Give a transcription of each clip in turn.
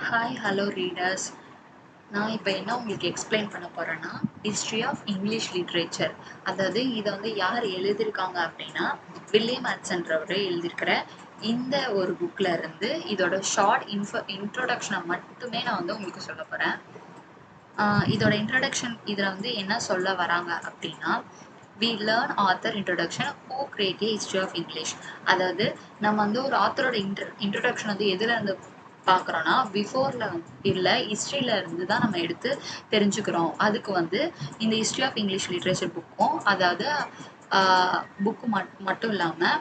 Hi hello readers. நான் இப்போ என்ன உங்களுக்கு எக்ஸ்பிளைன் பண்ண போகிறேன்னா ஹிஸ்ட்ரி ஆஃப் இங்கிலீஷ் லிட்ரேச்சர். அதாவது இதை வந்து யார் எழுதியிருக்காங்க அப்படின்னா வில்லியம் ஹட்சன்றவர் எழுதியிருக்கிற இந்த ஒரு புக்கில் இருந்து இதோட ஷார்ட் இன்ட்ரோடக்ஷனை மட்டுமே நான் வந்து உங்களுக்கு சொல்ல போகிறேன். இதோட இன்ட்ரடக்ஷன் இதில் வந்து என்ன சொல்ல வராங்க அப்படின்னா we learn author introduction who create history of English. அதாவது நம்ம வந்து ஒரு ஆத்தரோட இன்ட்ரொடக்ஷன் வந்து எதில் இருந்து பார்க்குறோன்னா பிஃபோரில் இல்லை ஹிஸ்ட்ரியில் இருந்து தான் நம்ம எடுத்து தெரிஞ்சுக்கிறோம். அதுக்கு வந்து இந்த ஹிஸ்ட்ரி ஆஃப் இங்கிலீஷ் லிட்ரேச்சர் புக்கும் அதாவது புக்கு மட்டும் இல்லாமல்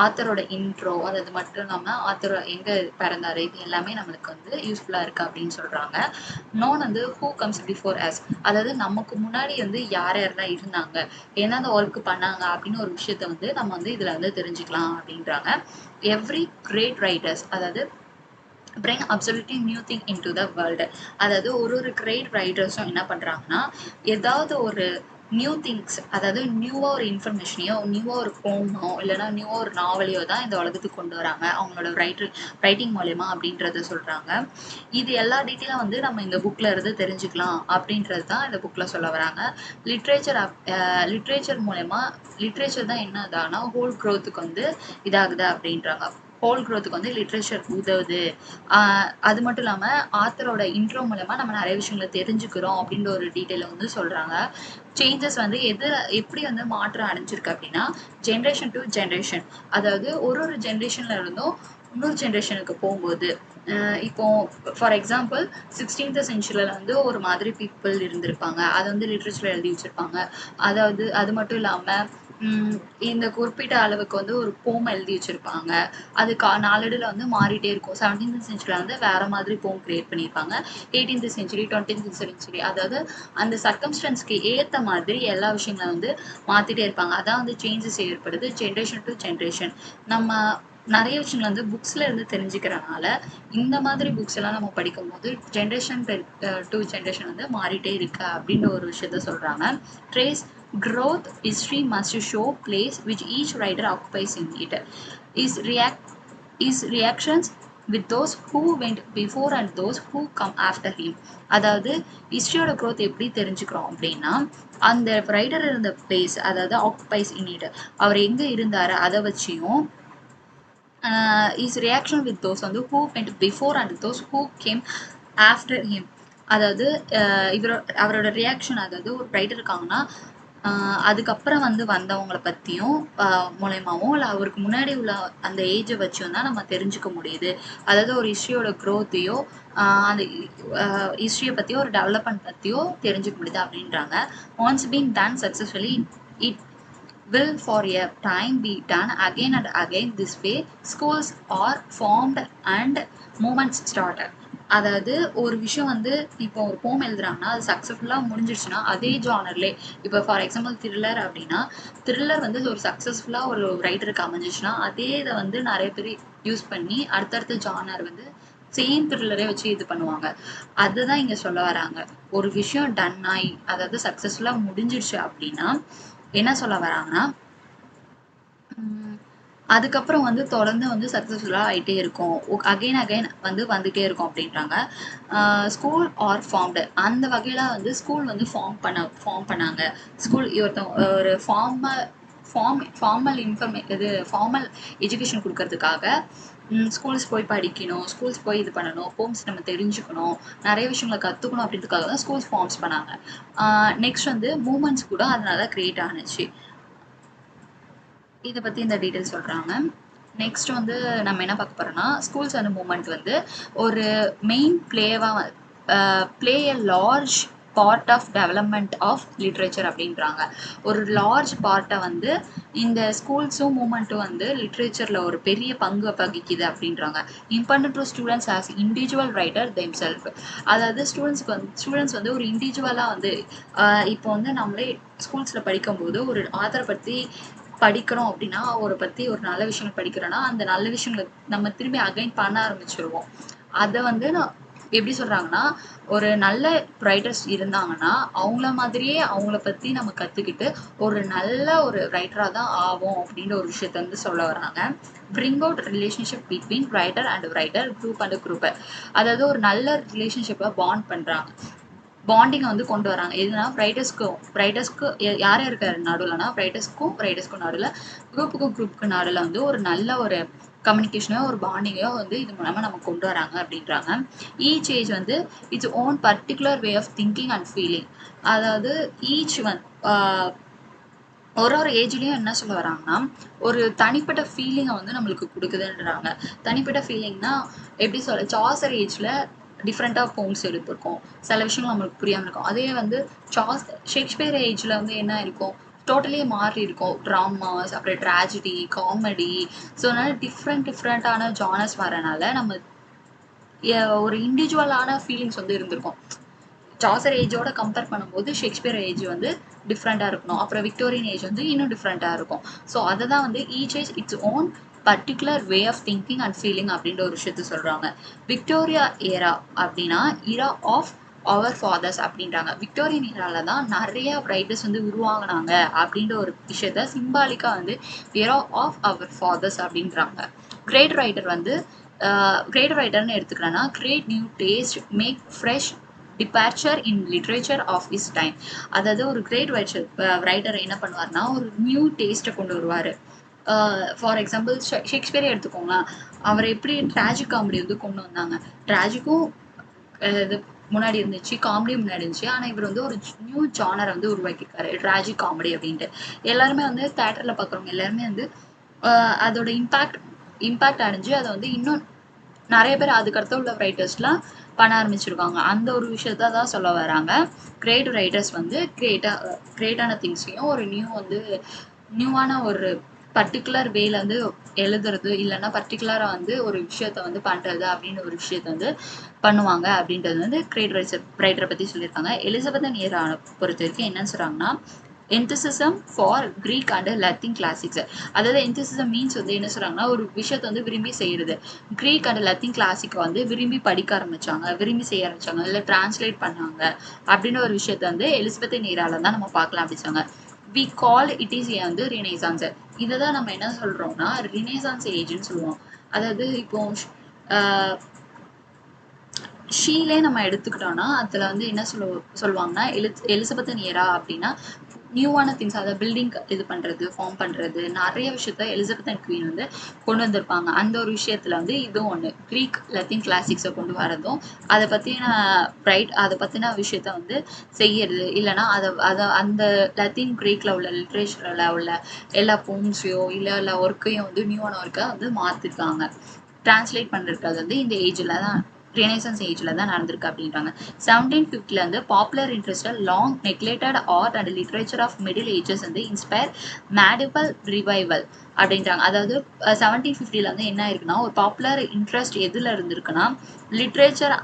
ஆத்தரோட இன்ட்ரோ அது மட்டும் இல்லாமல் ஆத்தர் எங்கே பிறந்தார் இது எல்லாமே நம்மளுக்கு வந்து யூஸ்ஃபுல்லாக இருக்குது அப்படின்னு சொல்கிறாங்க. இன்னொன்று வந்து ஹூ கம்ஸ் பிஃபோர் அஸ், அதாவது நமக்கு முன்னாடி வந்து யார் யாரெல்லாம் இருந்தாங்க என்னென்ன ஒர்க் பண்ணாங்க அப்படின்னு ஒரு விஷயத்த வந்து நம்ம வந்து இதில் வந்து தெரிஞ்சுக்கலாம் அப்படின்றாங்க. எவ்ரி கிரேட் ரைட்டர்ஸ், அதாவது bring absolutely new thing into the world. அதாவது ஒரு கிரேட் ரைட்டர்ஸும் என்ன பண்ணுறாங்கன்னா ஏதாவது ஒரு நியூ திங்ஸ், அதாவது நியூவாக ஒரு இன்ஃபர்மேஷனையோ நியூவாக ஒரு போமோ இல்லைனா நியூவாக ஒரு நாவலையோ தான் இந்த உலகத்துக்கு கொண்டு வராங்க அவங்களோட ரைட்டிங் மூலயமா அப்படின்றத சொல்கிறாங்க. இது எல்லா டீட்டெயிலும் வந்து நம்ம இந்த புக்கில் இருந்து தெரிஞ்சுக்கலாம் அப்படின்றது தான் இந்த புக்கில் சொல்ல வராங்க. லிட்ரேச்சர் மூலயமா லிட்ரேச்சர் தான் என்ன இதானா ஹோல் க்ரோத்துக்கு வந்து இதாகுது அப்படின்றாங்க. ஹோல் க்ரோத்துக்கு வந்து லிட்ரேச்சர் உதவுது. அது மட்டும் இல்லாமல் ஆத்தரோட இன்ட்ரோ மூலமா நம்ம நிறைய விஷயங்களை தெரிஞ்சுக்கிறோம் அப்படின்ற ஒரு டீட்டெயிலை வந்து சொல்கிறாங்க. சேஞ்சஸ் வந்து எப்படி வந்து மாற்றம் அடைஞ்சிருக்கு அப்படின்னா ஜென்ரேஷன் டு ஜென்ரேஷன், அதாவது ஒரு ஜென்ரேஷன்ல இருந்தும் இன்னொரு ஜென்ரேஷனுக்கு போகும்போது இப்போ ஃபார் எக்ஸாம்பிள் 16th செஞ்சுரியில் வந்து ஒரு மாதிரி பீப்புள் இருந்திருப்பாங்க, அதை வந்து லிட்ரேச்சரில் எழுதி வச்சுருப்பாங்க. அதாவது அது மட்டும் இல்லாமல் இந்த குறிப்பிட்ட அளவுக்கு வந்து ஒரு போம் எழுதி வச்சுருப்பாங்க. அது நாளடைவில் வந்து மாறிட்டே இருக்கும். 17th செஞ்சுரியில் வந்து வேறு மாதிரி போம் கிரியேட் பண்ணியிருப்பாங்க. 18th செஞ்சுரி 20th செஞ்சுரி, அதாவது அந்த சர்க்கம்ஸ்டன்ஸ்க்கு ஏற்ற மாதிரி எல்லா விஷயங்களும் வந்து மாற்றிட்டே இருப்பாங்க. அதான் வந்து சேஞ்சஸ் ஏற்படுது ஜென்ரேஷன் டு ஜென்ரேஷன். நம்ம நிறைய விஷயங்கள் வந்து புக்ஸில் இருந்து தெரிஞ்சுக்கிறனால இந்த மாதிரி புக்ஸ் எல்லாம் நம்ம படிக்கும்போது ஜென்ரேஷன் டு ஜென்ரேஷன் வந்து மாறிட்டே இருக்கு அப்படின்ற ஒரு விஷயத்த சொல்கிறாங்க. Trace growth history must show place which each writer occupies in it. Is reactions with those who went before and those who come after him. அதாவது ஹிஸ்ட்ரியோட க்ரோத் எப்படி தெரிஞ்சுக்கிறோம் அப்படின்னா அந்த ரைடர் இருந்த பிளேஸ், அதாவது ஆக்குபைஸ் இன் இட், அவர் எங்கே இருந்தார் அதை வச்சியும் இஸ் ரியாக்ஷன் வித் தோஸ் வந்து who went before and those who came after him. அதாவது அவரோட ரியாக்ஷன், அதாவது ஒரு ரைட்டர் இருக்காங்கன்னா அதுக்கப்புறம் வந்து வந்தவங்களை பற்றியும் மூலயமாவும் இல்லை அவருக்கு முன்னாடி உள்ள அந்த ஏஜை வச்சும் தான் நம்ம தெரிஞ்சுக்க முடியுது. அதாவது ஒரு ஹிஸ்ட்ரியோட க்ரோத்தையோ அந்த ஹிஸ்ட்ரியை பற்றியோ ஒரு டெவலப்மெண்ட் பற்றியோ தெரிஞ்சுக்க முடியுது அப்படின்றாங்க. Once been done successfully it will for a time be done again and again. This way schools are formed and movements started. அதாவது ஒரு விஷயம் வந்து இப்போ ஒரு போம் எழுதுறாங்கன்னா அது சக்ஸஸ்ஃபுல்லாக முடிஞ்சிருச்சுன்னா அதே ஜானர்லே, இப்போ ஃபார் எக்ஸாம்பிள் த்ரில்லர் அப்படின்னா த்ரில்லர் வந்து ஒரு சக்ஸஸ்ஃபுல்லாக ஒரு ரைட்டருக்கு அமைஞ்சிச்சுன்னா அதே இதை வந்து நிறைய பேர் யூஸ் பண்ணி அடுத்தடுத்த ஜானர் வந்து சேம் த்ரில்லரே வச்சு இது பண்ணுவாங்க. அதுதான் இங்கே சொல்ல வராங்க. ஒரு விஷயம் டன் ஆகி அதாவது சக்ஸஸ்ஃபுல்லாக முடிஞ்சிருச்சு அப்படின்னா என்ன சொல்ல வராங்கன்னா அதுக்கப்புறம் வந்து தொடர்ந்து வந்து சக்ஸஸ்ஃபுல்லாக ஆகிட்டே இருக்கும், அகைன் வந்து வந்துகிட்டே இருக்கும் அப்படின்றாங்க. ஸ்கூல் ஆர் ஃபார்ம்டு, அந்த வகையில் வந்து ஸ்கூல் வந்து ஃபார்ம் பண்ணாங்க. ஸ்கூல் ஒரு ஃபார்மல் ஃபார்மல் எஜுகேஷன் கொடுக்கறதுக்காக ஸ்கூல்ஸ் போய் படிக்கணும், ஸ்கூல்ஸ் போய் இது பண்ணணும், போம்ஸ் நம்ம தெரிஞ்சுக்கணும், நிறைய விஷயங்களை கற்றுக்கணும் அப்படின்றதுக்காக தான் ஸ்கூல்ஸ் ஃபார்ம்ஸ் பண்ணாங்க. நெக்ஸ்ட் வந்து மூமெண்ட்ஸ் கூட அதனால கிரியேட் ஆனிச்சு. இதை பற்றி இந்த டீட்டெயில் சொல்கிறாங்க. நெக்ஸ்ட் வந்து நம்ம என்ன பார்க்க போகிறோம்னா ஸ்கூல்ஸ் அண்ட் மூமெண்ட் வந்து ஒரு main play a large part of development of literature அப்படின்றாங்க. ஒரு லார்ஜ் பார்ட்டை வந்து இந்த ஸ்கூல்ஸும் மூமெண்ட்டும் வந்து லிட்ரேச்சரில் ஒரு பெரிய பங்கு வகிக்குது அப்படின்றாங்க. Important to students as individual writer them self. அதாவது ஸ்டூடெண்ட்ஸ் வந்து ஒரு இண்டிவிஜுவலாக வந்து இப்போ வந்து நம்மளே ஸ்கூல்ஸில் படிக்கும்போது ஒரு ஆத்தரை பற்றி படிக்கிறோம் அப்படின்னா அவரை பற்றி ஒரு நல்ல விஷயங்கள் படிக்கிறோன்னா அந்த நல்ல விஷயங்களை நம்ம திரும்பி அகைன் பண்ண ஆரம்பிச்சிருவோம். அதை வந்து எப்படி சொல்றாங்கன்னா, ஒரு நல்ல ரைட்டர்ஸ் இருந்தாங்கன்னா, அவங்கள மாதிரியே அவங்கள பத்தி நம்ம கத்துக்கிட்டு, ஒரு நல்ல ஒரு ரைட்டரா தான் ஆவோம் அப்படின்ற ஒரு விஷயத்த வந்து சொல்ல வர்றாங்க. Bring out relationship between writer and writer, group and group. அதாவது ஒரு நல்ல ரிலேஷன்ஷிப்ப பாண்ட் பண்றாங்க. பாண்டிங்க வந்து கொண்டு வராங்க. எதுனா ரைட்டர்ஸ்க்கு யார் இருக்காரு நடுவுலனா, ரைட்டர்ஸ்க்கும் நடுவுல, குரூப்புக்கும் நடுவுல வந்து ஒரு நல்ல ஒரு கம்யூனிகேஷனோ, ஒரு பாண்டிங்கோ வந்து இது மூலமா நம்ம கொண்டு வராங்க அப்படின்றாங்க. ஈச் ஏஜ் வந்து its own particular way of thinking and feeling. அதாவது ஈச் ஒன் ஒரு ஏஜ்லயும் என்ன சொல்ல வராங்கன்னா, ஒரு தனிப்பட்ட ஃபீலிங்கை வந்து நம்மளுக்கு கொடுக்குதுன்றாங்க. தனிப்பட்ட ஃபீலிங்னா எப்படி சொல்ல, சாசர் ஏஜ்ல டிஃப்ரெண்டா போம்ஸ் எடுத்திருக்கோம். சில விஷயங்கள் நம்மளுக்கு புரியாம இருக்கும். அதே வந்து ஷேக்ஸ்பியர் ஏஜ்ல வந்து என்ன இருக்கும், டோட்டலி மாறி இருக்கும். ட்ராமாஸ், அப்புறம் ட்ராஜடி, காமெடி. ஸோ அதனால டிஃப்ரெண்டான ஜானர்ஸ் வரனால நம்ம ஒரு இண்டிவிஜுவலான ஃபீலிங்ஸ் வந்து இருந்திருக்கும். சாசர் ஏஜோட கம்பேர் பண்ணும்போது ஷேக்ஸ்பியர் ஏஜ் வந்து டிஃப்ரெண்ட்டாக இருக்கணும். அப்புறம் விக்டோரியன் ஏஜ் வந்து இன்னும் டிஃப்ரெண்ட்டாக இருக்கும். ஸோ அதை தான் வந்து each age its own particular way of thinking and feeling அப்படின்ற ஒரு விஷயத்த சொல்கிறாங்க. விக்டோரியா ஏரா அப்படின்னா இரா ஆஃப் அவர் ஃபாதர்ஸ் அப்படின்றாங்க. விக்டோரியன் ஏரால தான் நிறைய ரைட்டர்ஸ் வந்து உருவாகினாங்க அப்படின்ற ஒரு விஷயத்த சிம்பாலிக்காக வந்து ஏரா ஆஃப் அவர் ஃபாதர்ஸ் அப்படின்றாங்க. கிரேட் ரைட்டர் வந்து கிரேட் ரைட்டர்னு எடுத்துக்கிறேன்னா, create new taste, make fresh departure in literature of his time. அதாவது ஒரு கிரேட் ரைட்டர் என்ன பண்ணுவார்னா, ஒரு நியூ டேஸ்ட்டை கொண்டு வருவார். ஃபார் எக்ஸாம்பிள் ஷேக்ஸ்பியரே எடுத்துக்கோங்களேன். அவர் எப்படி ட்ராஜிக் காமெடி வந்து கொண்டு வந்தாங்க. ட்ராஜிக்கும் இது முன்னாடி இருந்துச்சு, காமெடியும் முன்னாடி இருந்துச்சு. ஆனால் இவர் வந்து ஒரு நியூ ஜானரை வந்து உருவாக்கியிருக்காரு, ட்ராஜிக் காமெடி அப்படின்ட்டு. எல்லாருமே வந்து தேட்டரில் பார்க்குறவங்க எல்லாருமே வந்து அதோட இம்பேக்ட் அடைஞ்சு அதை வந்து இன்னும் நிறைய பேர் அதுக்கடுத்து உள்ள ரைட்டர்ஸ்லாம் பண்ண ஆரம்பிச்சிருக்காங்க. அந்த ஒரு விஷயத்த தான் சொல்ல வராங்க. கிரேட் ரைட்டர்ஸ் வந்து கிரேட்டான திங்ஸையும் ஒரு நியூவான ஒரு பர்டிகுலர் வேல வந்து எழுதுறது, இல்லைன்னா பர்டிகுலரா வந்து ஒரு விஷயத்த வந்து பண்றது அப்படின்னு ஒரு விஷயத்த வந்து பண்ணுவாங்க அப்படின்றது வந்து கிரேட் ரைட்டரை பத்தி சொல்லியிருக்காங்க. எலிசபெத்தன் ஏரா பொறுத்த வரைக்கும் என்னன்னு சொல்றாங்கன்னா, enthusiasm for Greek and Latin classics. அதாவது என்திசிசம் மீன்ஸ் வந்து என்ன சொல்றாங்கன்னா, ஒரு விஷயத்தை வந்து விரும்பி செய்யறது. கிரீக் அண்ட் லத்தீன் கிளாசிக்கை வந்து விரும்பி படிக்க ஆரம்பிச்சாங்க, விரும்பி செய்ய ஆரம்பிச்சாங்க, இல்லை டிரான்ஸ்லேட் பண்ணாங்க அப்படின்னு ஒரு விஷயத்த வந்து எலிசபெத்தன் ஏரால தான் நம்ம பார்க்கலாம் அப்படிச்சாங்க. வி கால் இட் இஸ் வந்து ரினைசான்ஸ். இதை தான் நம்ம என்ன சொல்றோம்னா ரினைசான்ஸ் ஏஜ்னு சொல்லுவோம். அதாவது இப்போ ஷீலே நம்ம எடுத்துக்கிட்டோம்னா அதில் வந்து என்ன சொல்லுவாங்கன்னா, எலிசபெத்தன் ஏரா அப்படின்னா நியூவான திங்ஸ், அதாவது பில்டிங் இது பண்ணுறது, ஃபார்ம் பண்ணுறது, நிறைய விஷயத்த எலிசபெத்தன் குவீன் வந்து கொண்டு வந்திருப்பாங்க. அந்த ஒரு விஷயத்தில் வந்து இதுவும் ஒன்று. க்ரீக் லத்தீன் கிளாசிக்ஸை கொண்டு வரதும், அதை பற்றின விஷயத்த வந்து செய்யறது, இல்லைன்னா அந்த லத்தீன் க்ரீக்கில் உள்ள லிட்ரேச்சரில் உள்ள எல்லா போம்ஸையோ இல்லை ஒர்க்கையும் வந்து நியூவான ஒர்க்கை வந்து மாற்றிருக்காங்க. டிரான்ஸ்லேட் பண்ணுறது வந்து இந்த ஏஜில் தான், ரெனேசன்ஸ் ஏஜ்ல தான் நடந்திருக்கு அப்படின்றாங்க. 1750 வந்து popular interested long neglected art and literature of middle ages வந்து இன்ஸ்பயர் மேடிவல் ரிவைவல் அப்படின்றாங்க. அதாவது 1750 வந்து என்ன இருக்குன்னா, ஒரு பாப்புலர் இன்ட்ரெஸ்ட் எதுல இருந்திருக்குன்னா, literature,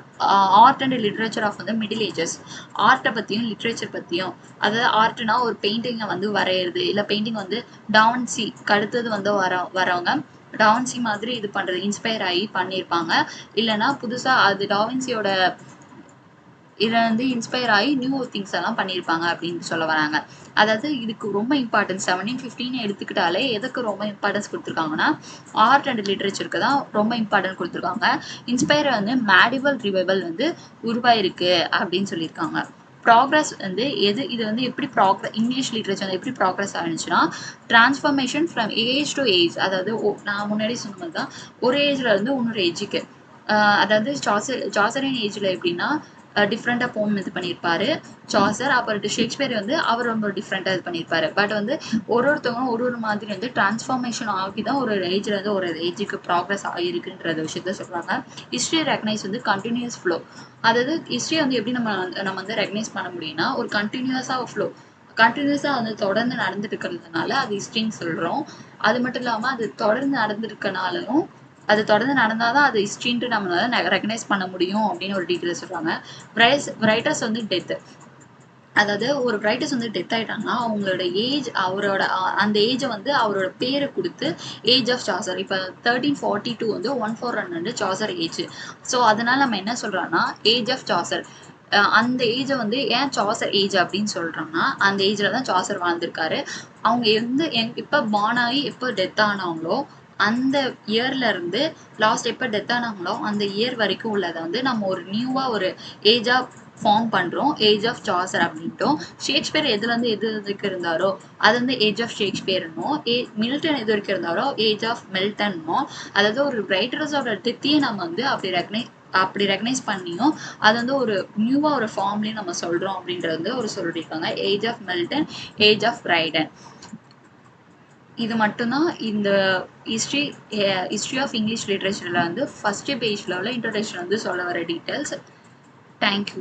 art and literature of வந்து மிடில் ஏஜஸ். ஆர்ட்டை பற்றியும் லிட்ரேச்சர் பற்றியும், அதாவது ஆர்ட்னா ஒரு பெயிண்டிங்கை வந்து வரைகிறது, இல்லை பெயிண்டிங் வந்து டாவன்சி அடுத்தது வந்து வரவங்க டாவின்சி மாதிரி இது பண்றது, இன்ஸ்பயர் ஆகி பண்ணியிருப்பாங்க. இல்லைன்னா புதுசா அது டாவின்சியோட இதை வந்து இன்ஸ்பயர் ஆகி நியூ திங்ஸ் எல்லாம் பண்ணியிருப்பாங்க அப்படின்னு சொல்ல வராங்க. அதாவது இதுக்கு ரொம்ப இம்பார்ட்டன்ஸ் 1750 எடுத்துக்கிட்டாலே எதுக்கு ரொம்ப இம்பார்ட்டன்ஸ் கொடுத்துருக்காங்கன்னா, ஆர்ட் அண்ட் லிட்ரேச்சருக்கு தான் ரொம்ப இம்பார்ட்டன்ஸ் கொடுத்துருக்காங்க. இன்ஸ்பயர் வந்து மேடிவல் ரிவைவல் வந்து உருவாயிருக்கு அப்படின்னு சொல்லியிருக்காங்க. ப்ராக்ரஸ் வந்து இது வந்து எப்படி இங்கிலீஷ் லிட்ரேச்சர் எப்படி ப்ராக்ரஸ் ஆனிச்சுன்னா, transformation from age to age. அதாவது நான் முன்னாடி சொன்ன மாதிரி தான், ஒரு ஏஜ்ல இருந்து இன்னொரு ஏஜுக்கு. அதாவது சாசரின் ஏஜ்ல எப்படின்னா டிஃப்ரெண்டாக போம் இது பண்ணியிருப்பாரு சாசர். அப்புறம் ஷேக்ஸ்பியர் வந்து அவர் ரொம்ப டிஃப்ரெண்டாக இது பண்ணியிருப்பாரு. பட் வந்து ஒருத்தவங்களும் ஒரு மாதிரி வந்து டிரான்ஸ்ஃபார்மேஷன் ஆகி தான் ஒரு ஏஜ்ல இருந்து ஒரு ஏஜுக்கு ப்ராக்ரஸ் ஆகிருக்குன்ற விஷயத்த சொல்றாங்க. ஹிஸ்ட்ரி ரெகனைஸ் வந்து கண்டினியூஸ் ஃப்ளோ. அதாவது ஹிஸ்ட்ரி வந்து எப்படி நம்ம வந்து ரெகனைஸ் பண்ண முடியும்னா, ஒரு கண்டினியூஸாக வந்து தொடர்ந்து நடந்துட்டு இருக்கிறதுனால அது ஹிஸ்ட்ரின்னு சொல்கிறோம். அது மட்டும் இல்லாமல் அது தொடர்ந்து நடந்துருக்கனாலும், அது தொடர்ந்து நடந்தாதான் அது ஹிஸ்ட்ரின்ட்டு நம்மளால ரெகனைஸ் பண்ண முடியும் அப்படின்னு ஒரு டீட்டெயில் சொல்றாங்க. ரைட்டர்ஸ் வந்து டெத்து. அதாவது ஒரு ரைட்டர்ஸ் வந்து டெத் ஆயிட்டாங்கன்னா அவங்களோட ஏஜ் அவரோட அந்த ஏஜை வந்து அவரோட பேரை கொடுத்து ஏஜ் ஆஃப் சாசர் இப்போ 1342 வந்து 141 வந்து சாசர் ஏஜ். ஸோ அதனால நம்ம என்ன சொல்றோம்னா ஏஜ் ஆஃப் சாசர். அந்த ஏஜை வந்து ஏன் சாசர் ஏஜ் அப்படின்னு சொல்றோம்னா அந்த ஏஜ்ல தான் சாசர் வாழ்ந்திருக்காரு. அவங்க எப்போ பார்ன் ஆகி எப்போ டெத் ஆனாங்களோ அந்த இயர்ல இருந்து லாஸ்ட் எப்போ டெத் ஆனாங்களோ அந்த இயர் வரைக்கும் உள்ளதை வந்து நம்ம ஒரு நியூவா ஒரு ஏஜா ஃபார்ம் பண்றோம், ஏஜ் ஆஃப் சாசர் அப்படின்ட்டும். ஷேக்ஸ்பியர் எதுல இருந்து எது வரைக்கும் இருந்தாரோ அது வந்து ஏஜ் ஆஃப் ஷேக்ஸ்பியர்னும், மில்டன் எது வரைக்கும் இருந்தாரோ ஏஜ் ஆஃப் மில்டன்னும். அதாவது ஒரு ரைட்டர்ஸோட டெத்தையும் நம்ம வந்து அப்படி ரெகனைஸ் பண்ணியும் அது வந்து ஒரு நியூவா ஒரு ஃபார்ம்லயும் நம்ம சொல்றோம் அப்படின்றது வந்து ஒரு சொல்லியிருக்காங்க. Age of Milton, age of Dryden. இது மட்டும்தான் இந்த ஹிஸ்ட்ரி ஆஃப் இங்கிலீஷ் லிட்ரேச்சர்ல வந்து ஃபர்ஸ்ட் பேஜ்ல உள்ள இன்ட்ரோடக்ஷன் வந்து சொல்ல வர டீட்டெயில்ஸ். தேங்க்யூ.